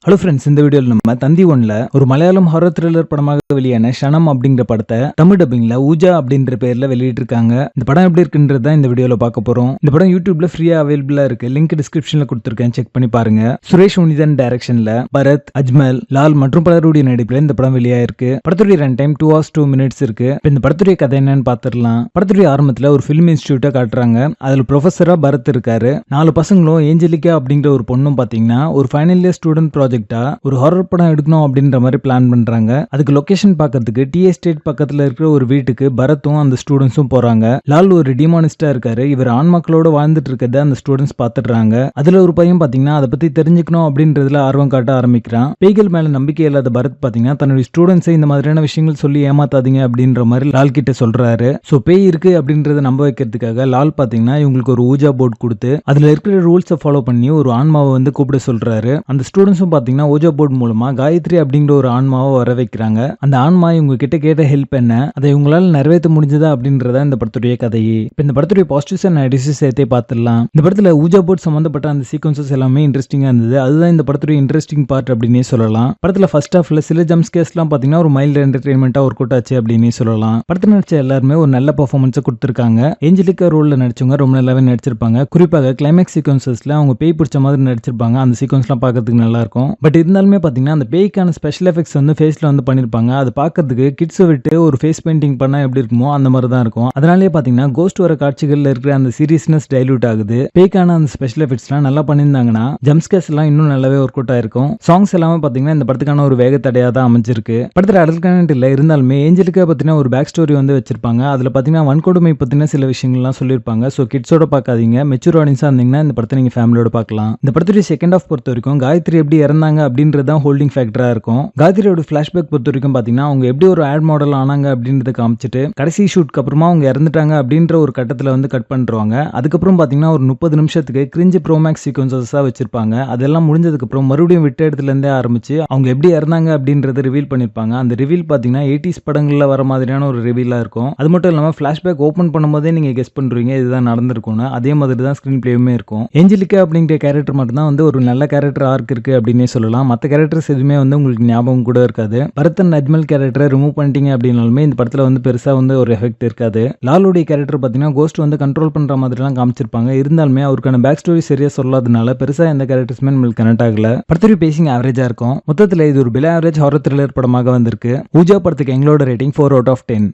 Hello friends, இந்த வீடியோவில் நம்ம தந்தி ஒன்ல ஒரு மலையாளம் ஹாரர் த்ரில்லர் படமாக வெளியான ஷனம் அப்படிங்கிற படத்தை தமிழ் டப்பிங்ல ஊஜா அப்படின்ற பேர்ல வெளியிட்டு இருக்காங்க. இந்த படம் எப்படி இருக்குன்றது தான் இந்த வீடியோல பார்க்க போறோம். இந்த படம் யூடியூப்ல ஃப்ரீயா அவைலபிளா இருக்கு. லிங்க் டிஸ்கிரிப்ஷன்ல கொடுத்திருக்கேன், செக் பண்ணி பாருங்க. சுரேஷ் உனிதன் டைரக்ஷன்ல பரத், அஜ்மல், லால் மற்றும் பலருடைய நடிப்புல இந்த படம் வெளியாயிருக்கு. படத்துடைய ரன் டைம் 2 hours 2 minutes இருக்கு. இந்த படத்துடைய கதை என்னன்னு பாத்துடலாம். படத்துடைய ஆரம்பத்துல ஒரு பிலிம் இன்ஸ்டிடியூட்டை காட்டுறாங்க. அதுல ப்ரொஃபஸரா பரத் இருக்காரு. 4 பசங்களும் ஏஞ்சலிகா அப்படிங்கிற ஒரு பொண்ணும் பாத்தீங்கன்னா ஒரு ஃபைனல் இயர் ஸ்டூடெண்ட் ப்ராஜெக்டா ஒரு ஹாரர் படம் எடுக்கணும் அப்படின்ற மாதிரி பிளான் பண்றாங்க. அதுக்கு லொகேஷன் பார்க்கிறதுக்கு டி எஸ்டேட் பக்கத்துல இருக்கிற ஒரு வீட்டுக்கு பரத்தும் அந்த ஸ்டூடெண்ட்ஸும் போறாங்க. லால் ஒரு டிமானிஸ்டா இருக்காரு. இவர் ஆன்மாக்களோட வாழ்ந்துட்டு இருக்கிறத அந்த ஸ்டூடெண்ட்ஸ் பாத்துடுறாங்க. அதுல ஒரு பையன் பாத்தீங்கன்னா அதை பத்தி தெரிஞ்சுக்கணும் அப்படின்றதுல ஆர்வம் காட்ட ஆரம்பிக்கிறான். பேய்கள் மேல நம்பிக்கை இல்லாத பரத் பாத்தீங்கன்னா தன்னுடைய ஸ்டூடெண்ட்ஸை இந்த மாதிரியான விஷயங்கள் சொல்லி ஏமாத்தாதீங்க அப்படின்ற மாதிரி லால் கிட்ட சொல்றாரு. சோ பேய் இருக்கு அப்படின்றத நம்ப வைக்கிறதுக்காக லால் பாத்தீங்கன்னா இவங்களுக்கு ஒரு ஊஜா போர்டு கொடுத்து அதுல இருக்கிற ரூல்ஸை ஃபாலோ பண்ணி ஒரு ஆன்மாவை வந்து கூப்பிட சொல்றாரு. அந்த ஸ்டூடெண்ட்ஸும் பாத்தீங்கன்னா ஊஜா போர்டு மூலமா காயத்ரி அப்படிங்கிற ஒரு ஆன்மாவை வர வைக்கிறாங்க. அந்த ஆன்மா இவங்க கிட்ட கேட்ட ஹெல்ப் என்ன, அதை இவங்களால நிறைவேற்ற முடிஞ்சதா அப்படின்றத இந்த படத்துடைய கதையே. இந்த படத்துடைய பாசிட்டிவ்ஸ் அண்ட் நெகட்டிவ்ஸ் சேர்த்தே பார்த்துடலாம். இந்த படத்துல ஊஜா போர்டு சம்பந்தப்பட்ட அந்த சீக்வன்சஸ் எல்லாமே இன்ட்ரெஸ்டிங்கா இருந்தது. அதுதான் இந்த படத்துடைய இன்ட்ரெஸ்டிங் பார்ட் அப்படின்னே சொல்லலாம். படத்துல ஃபர்ஸ்ட் ஹாஃப்ல சில ஜம்ப் ஸ்கேர்ஸ் எல்லாம் பாத்தீங்கன்னா ஒரு மைல்டு என்டர்டைன்மெண்டா ஒர்க் அவுட் ஆச்சு அப்படின்னே சொல்லலாம். படத்துல நடிச்ச எல்லாருமே ஒரு நல்ல பெர்ஃபார்மன்ஸ் கொடுத்திருக்காங்க. ஏஞ்சலிகா ரோல்ல நடிச்சவங்க ரொம்ப நல்லாவே நடிச்சிருப்பாங்க. குறிப்பாக கிளைமேக்ஸ் சீக்வன்சஸ்ல அவங்க பேய் பிடிச்ச மாதிரி நடிச்சிருப்பாங்க. அந்த சீக்வன்ஸ் எல்லாம் பாக்கிறதுக்கு நல்லா இருக்கும். பட் இருந்தாலுமே பாத்தீங்கன்னா அந்த பேய்க்கான ஸ்பெஷல் எஃபெக்ட்ஸ் வந்து ஃபேஸ்ல வந்து பண்ணிருப்பாங்க. அது பாக்கிறதுக்கு கிட்ஸை விட்டு ஒரு ஃபேஸ் பெயிண்டிங் பண்ணா எப்படி இருக்குமோ அந்த மாதிரி தான் இருக்கும். அதனாலேயே பாத்தீங்கன்னா கோஸ்ட் வர காட்சிகள்ல இருக்கிற அந்த சீரியஸ்னஸ் டைல்யூட் ஆகுது. பேய்க்கான அந்த ஸ்பெஷல் எஃபெக்ட்ஸ் எல்லாம் நல்லா பண்ணியிருந்தாங்கன்னா ஜம்ப் ஸ்கேர்ஸ் எல்லாம் இன்னும் நல்லாவே ஒர்க் அவுட் ஆயிருக்கும். சாங்ஸ் எல்லாமே பாத்தீங்கன்னா இந்த படத்துக்கான ஒரு வேகத்தடையா தான் அமைஞ்சிருக்கு. படத்துல அடல்ட் கண்டென்ட் இல்ல இருந்தாலுமே ஏஞ்சலிக்கா பத்தின ஒரு பேக் ஸ்டோரி வந்து வச்சிருப்பாங்க. அதுல பாத்தீங்கன்னா வன்கொடுமை பத்தின சில விஷயங்கள்லாம் சொல்லியிருப்பாங்க. சோ கிட்ஸோட பாக்காதீங்க, மெச்சூர் ஆடியன்ஸா இருந்தீங்கன்னா இந்த படத்தை நீங்க ஃபேமிலியோட பார்க்கலாம். இந்த படத்துடைய செகண்ட் ஹாஃப் பொறுத்த வரைக்கும் காயத்ரி எப்படி இறந்தாங்க அப்படின்றதான் ஹோல்டிங் ஃபேக்டரா இருக்கும். காயத்ரியோட ஃபிளாஷ்பேக் பொறுத்த வரைக்கும் பாத்தீங்கன்னா அவங்க எப்படி ஒரு ஆட் மாடல் ஆனாங்க அப்படின்றத காமிச்சிட்டு கடைசி ஷூட்க்கு அப்புறமா அவங்க இறந்துட்டாங்க அப்படின்ற ஒரு கட்டத்துல வந்து கட் பண்றாங்க. அதுக்கப்புறம் பாத்தீங்கன்னா ஒரு 30 நிமிஷத்துக்கு கிரிஞ்ச் ப்ரோமேக்ஸ் சீக்வன்சஸா வச்சிருப்பாங்க. அதெல்லாம் முடிஞ்சதுக்கு அப்புறம் மறுபடியும் விட்ட இடத்துல இருந்தே ஆரம்பிச்சு அவங்க எப்படி இறந்தாங்க அப்படின்றத ரிவீல் பண்ணிருப்பாங்க. அந்த ரிவீல் பாத்தீங்கன்னா 80s படங்கள்ல வர மாதிரியான ஒரு ரிவீலா இருக்கும். அது மட்டும் இல்லாம ஃபிளாஷ்பேக் ஓபன் பண்ணும்போதே நீங்க கெஸ் பண்றீங்க இதுதான் நடந்திருக்கும்னு. அதே மாதிரி தான் ஸ்கிரீன் பிளேயுமே இருக்கும். ஏஞ்சலிகா அப்படிங்கிற கேரக்டர் மட்டும் தான் வந்து ஒரு நல்ல கேரக்டர் ஆர்க் இருக்கு அப்படின்னே சொல்லலாம். மற்ற கேரக்டர்ஸ் எதுவுமே வந்து உங்களுக்கு ஞாபகம் கூட இருக்காது. பரத்தன் அஜ்மல் கேரக்டரை ரிமூவ் பண்ணிட்டீங்க அப்படின்னாலுமே இந்த படத்துல வந்து பெருசா வந்து ஒரு எஃபெக்ட் இருக்காது. லாலுடைய கேரக்டர் பாத்தீங்கன்னா கோஸ்ட் வந்து கண்ட்ரோல் பண்ற மாதிரி எல்லாம் காமிச்சிருப்பாங்க. இருந்தாலுமே அவருக்கான பேக் ஸ்டோரி சரியா சொல்லாதனால பெருசா எந்த கேரக்டர்ஸுமே நம்மளுக்கு கனெக்ட் ஆகல. படத்துடைய பேசிங் ஆவரேஜா இருக்கும். மொத்தத்துல இது ஒரு பிலோ ஆவரேஜ் ஹாரர் த்ரில்லர் படமாக வந்திருக்கு. ஊஜா படத்துக்கு எங்களோட ரேட்டிங் 4 out of 10.